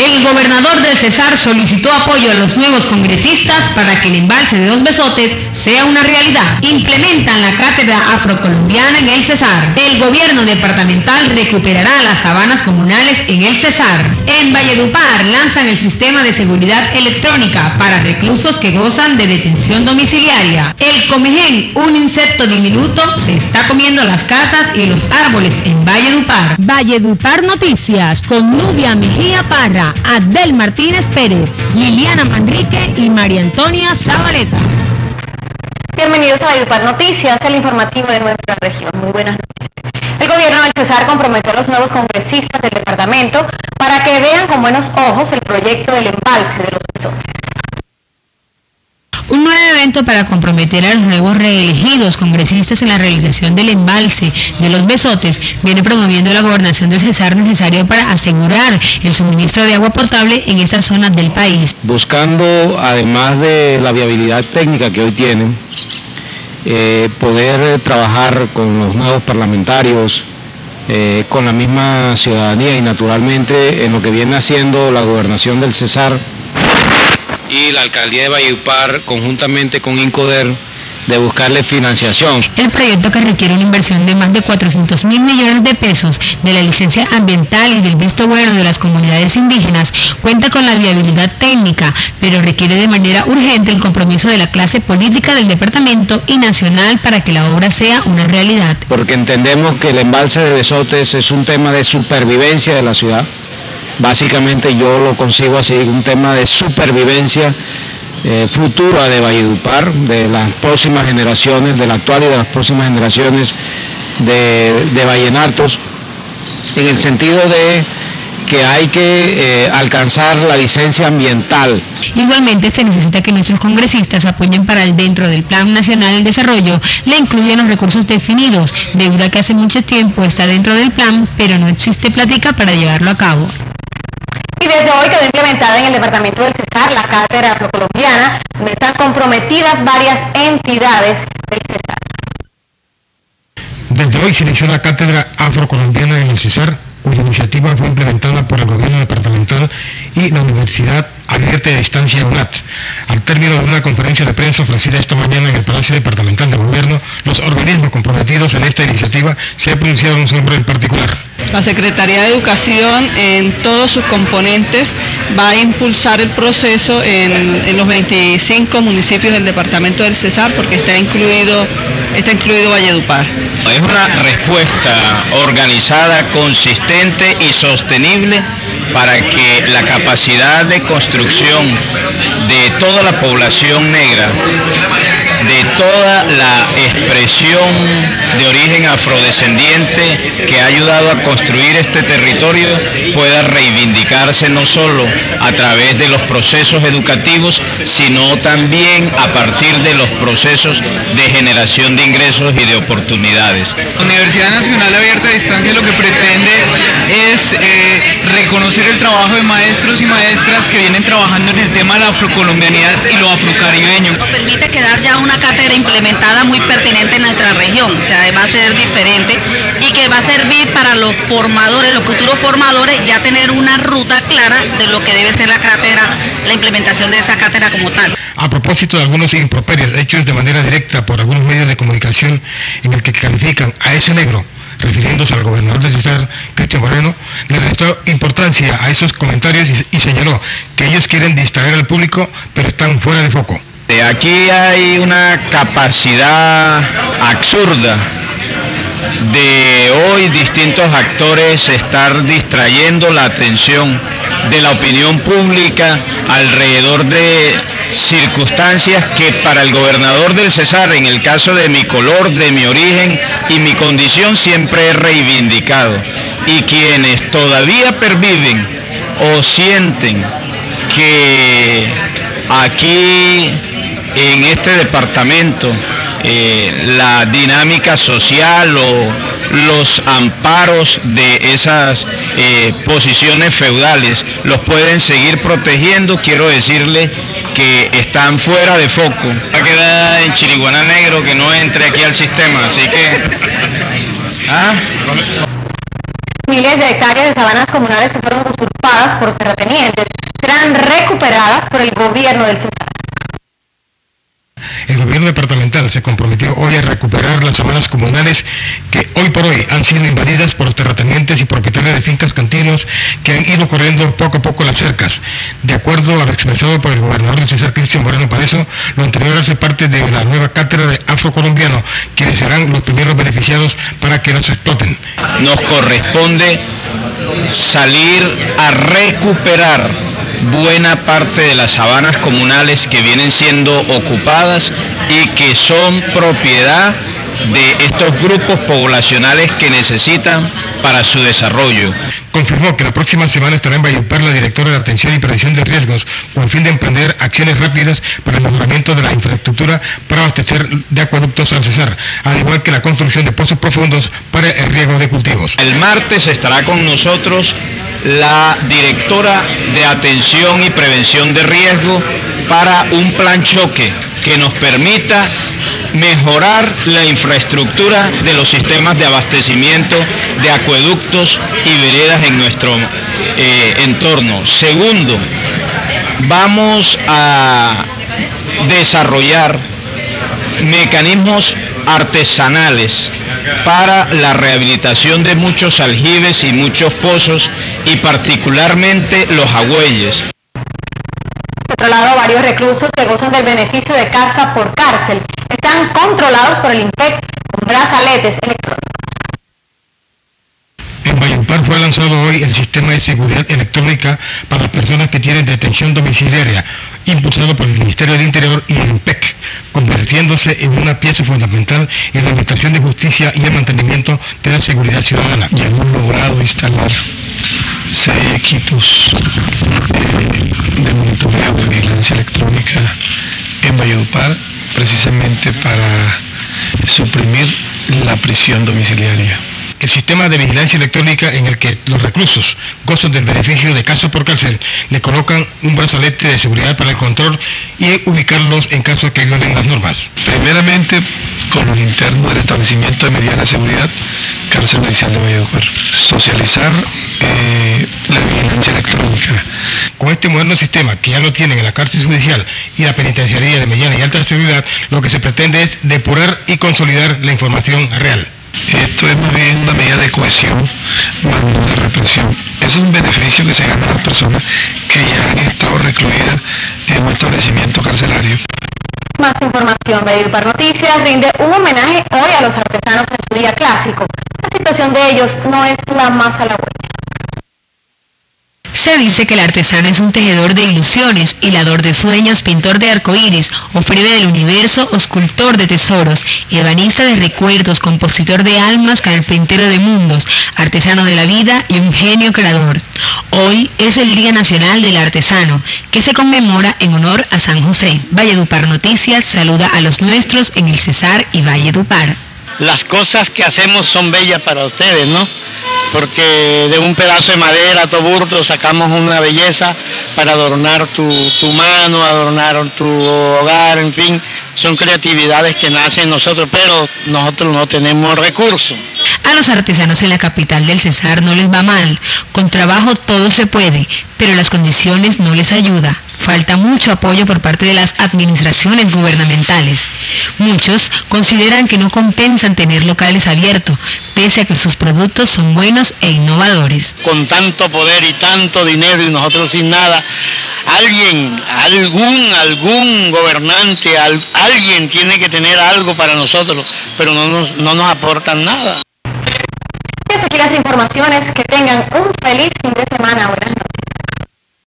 El gobernador del Cesar solicitó apoyo a los nuevos congresistas para que el embalse de Dos Besotes sea una realidad. Implementan la cátedra afrocolombiana en el Cesar. El gobierno departamental recuperará las sabanas comunales en el Cesar. En Valledupar lanzan el sistema de seguridad electrónica para reclusos que gozan de detención domiciliaria. El comején, un insecto diminuto, se está comiendo las casas y los árboles en Valledupar. Valledupar Noticias con Nubia Mejía Parra, Adel Martínez Pérez, Liliana Manrique y María Antonia Zabaleta. Bienvenidos a Valledupar Noticias, el informativo de nuestra región. Muy buenas noches. El gobierno del Cesar comprometió a los nuevos congresistas del departamento para que vean con buenos ojos el proyecto del embalse de Los Besotes. Un nuevo evento para comprometer a los nuevos reelegidos congresistas en la realización del embalse de Los Besotes viene promoviendo la gobernación del Cesar, necesario para asegurar el suministro de agua potable en esas zonas del país. Buscando, además de la viabilidad técnica que hoy tienen, poder trabajar con los nuevos parlamentarios, con la misma ciudadanía y naturalmente en lo que viene haciendo la gobernación del Cesar y la alcaldía de Valledupar conjuntamente con Incoder, de buscarle financiación. El proyecto, que requiere una inversión de más de 400.000 millones de pesos de la licencia ambiental y del visto bueno de las comunidades indígenas, cuenta con la viabilidad técnica, pero requiere de manera urgente el compromiso de la clase política del departamento y nacional para que la obra sea una realidad. Porque entendemos que el embalse de Besotes es un tema de supervivencia de la ciudad. Básicamente yo lo concibo así, un tema de supervivencia futura de Valledupar, de las próximas generaciones, de la actual y de las próximas generaciones de vallenatos, en el sentido de que hay que alcanzar la licencia ambiental. Igualmente se necesita que nuestros congresistas apoyen para dentro del Plan Nacional de Desarrollo le incluyan los recursos definidos, debido a que hace mucho tiempo está dentro del plan, pero no existe plática para llevarlo a cabo. Y desde hoy quedó implementada en el departamento del Cesar la cátedra afrocolombiana, donde están comprometidas varias entidades del Cesar. Desde hoy se inició la cátedra afrocolombiana en el Cesar, cuya iniciativa fue implementada por el gobierno departamental y la Universidad Abierta de Distancia UNAT. Al término de una conferencia de prensa ofrecida esta mañana en el Palacio Departamental de Gobierno, los organismos comprometidos en esta iniciativa se pronunciaron sobre el particular. La Secretaría de Educación, en todos sus componentes, va a impulsar el proceso en los 25 municipios del departamento del Cesar, porque está incluido Valledupar. Es una respuesta organizada, consistente y sostenible para que la capacidad de construcción de toda la población negra, de toda la expresión de origen afrodescendiente que ha ayudado a construir este territorio, pueda reivindicarse no solo a través de los procesos educativos, sino también a partir de los procesos de generación de ingresos y de oportunidades. La Universidad Nacional Abierta de Distancia lo que pretende es reconocer el trabajo de maestros y maestras que vienen trabajando en el tema de la afrocolombianidad y lo afrocaribeño. Nos permite quedar ya una cátedra implementada muy pertinente en nuestra región, o sea, va a ser diferente y que va a servir para los formadores, los futuros formadores, ya tener una ruta clara de lo que debe ser la cátedra, la implementación de esa cátedra como tal. A propósito de algunos improperios hechos de manera directa por algunos medios de comunicación en el que califican a ese negro, refiriéndose al gobernador de Cesar, Cristian Moreno, le restó importancia a esos comentarios y señaló que ellos quieren distraer al público, pero están fuera de foco. Aquí hay una capacidad absurda de hoy distintos actores estar distrayendo la atención de la opinión pública alrededor de circunstancias que para el gobernador del Cesar, en el caso de mi color, de mi origen y mi condición, siempre he reivindicado. Y quienes todavía perviven o sienten que aquí en este departamento la dinámica social o los amparos de esas posiciones feudales los pueden seguir protegiendo, quiero decirle que están fuera de foco. Va a quedar en Chiriguaná negro que no entre aquí al sistema, así que... Miles de hectáreas de sabanas comunales que fueron usurpadas por terratenientes serán recuperadas por el gobierno del Cesar. El gobierno departamental se comprometió hoy a recuperar las sabanas comunales que hoy por hoy han sido invadidas por los terratenientes y propietarios de fincas cantinos que han ido corriendo poco a poco las cercas. De acuerdo a lo expresado por el gobernador del Cesar, Cristian Moreno Parezo, lo anterior hace parte de la nueva cátedra de afrocolombiano, quienes serán los primeros beneficiados para que las exploten. Nos corresponde salir a recuperar buena parte de las sabanas comunales que vienen siendo ocupadas y que son propiedad de estos grupos poblacionales que necesitan para su desarrollo. Confirmó que la próxima semana estará en Valledupar la directora de Atención y Prevención de Riesgos, con el fin de emprender acciones rápidas para el mejoramiento de la infraestructura para abastecer de acueductos al Cesar, al igual que la construcción de pozos profundos para el riego de cultivos. El martes estará con nosotros la directora de Atención y Prevención de Riesgo para un plan choque que nos permita mejorar la infraestructura de los sistemas de abastecimiento de acueductos y veredas en nuestro entorno. Segundo, vamos a desarrollar mecanismos artesanales para la rehabilitación de muchos aljibes y muchos pozos y particularmente los agüeyes. Por otro lado, varios reclusos que gozan del beneficio de casa por cárcel están controlados por el INPEC con brazaletes electrónicos. En Valledupar fue lanzado hoy el sistema de seguridad electrónica para las personas que tienen detención domiciliaria, impulsado por el Ministerio del Interior y el INPEC, convirtiéndose en una pieza fundamental en la administración de justicia y el mantenimiento de la seguridad ciudadana. Ya hemos logrado instalar 6 equipos de monitoreo de vigilancia electrónica en Valledupar, precisamente para suprimir la prisión domiciliaria. El sistema de vigilancia electrónica en el que los reclusos gozan del beneficio de casa por cárcel le colocan un brazalete de seguridad para el control y ubicarlos en caso de que violen las normas. Primeramente, con los internos del establecimiento de mediana seguridad, cárcel judicial de Valledupar. Socializar la vigilancia electrónica. Con este moderno sistema, que ya lo tienen en la cárcel judicial y la penitenciaría de mediana y alta seguridad, lo que se pretende es depurar y consolidar la información real. Esto es más bien una medida de cohesión, más no de represión. Es un beneficio que se gana a las personas que ya han estado recluidas en un establecimiento carcelario. Más información. Valledupar Noticias rinde un homenaje hoy a los artesanos en su día clásico. La situación de ellos no es la más halagüeña. Se dice que el artesano es un tejedor de ilusiones, hilador de sueños, pintor de arcoíris, ofrece del universo, escultor de tesoros, ebanista de recuerdos, compositor de almas, carpintero de mundos, artesano de la vida y un genio creador. Hoy es el Día Nacional del Artesano, que se conmemora en honor a San José. Valledupar Noticias saluda a los nuestros en el Cesar y Valledupar. Las cosas que hacemos son bellas para ustedes, ¿no? Porque de un pedazo de madera, toburto, sacamos una belleza para adornar tu mano, adornar tu hogar, en fin, son creatividades que nacen en nosotros, pero nosotros no tenemos recursos. A los artesanos en la capital del Cesar no les va mal, con trabajo todo se puede, pero las condiciones no les ayudan. Falta mucho apoyo por parte de las administraciones gubernamentales. Muchos consideran que no compensan tener locales abiertos, pese a que sus productos son buenos e innovadores. Con tanto poder y tanto dinero y nosotros sin nada, algún gobernante, alguien tiene que tener algo para nosotros, pero no nos aportan nada. Y hasta aquí las informaciones. Que tengan un feliz fin de semana. Buenas noches.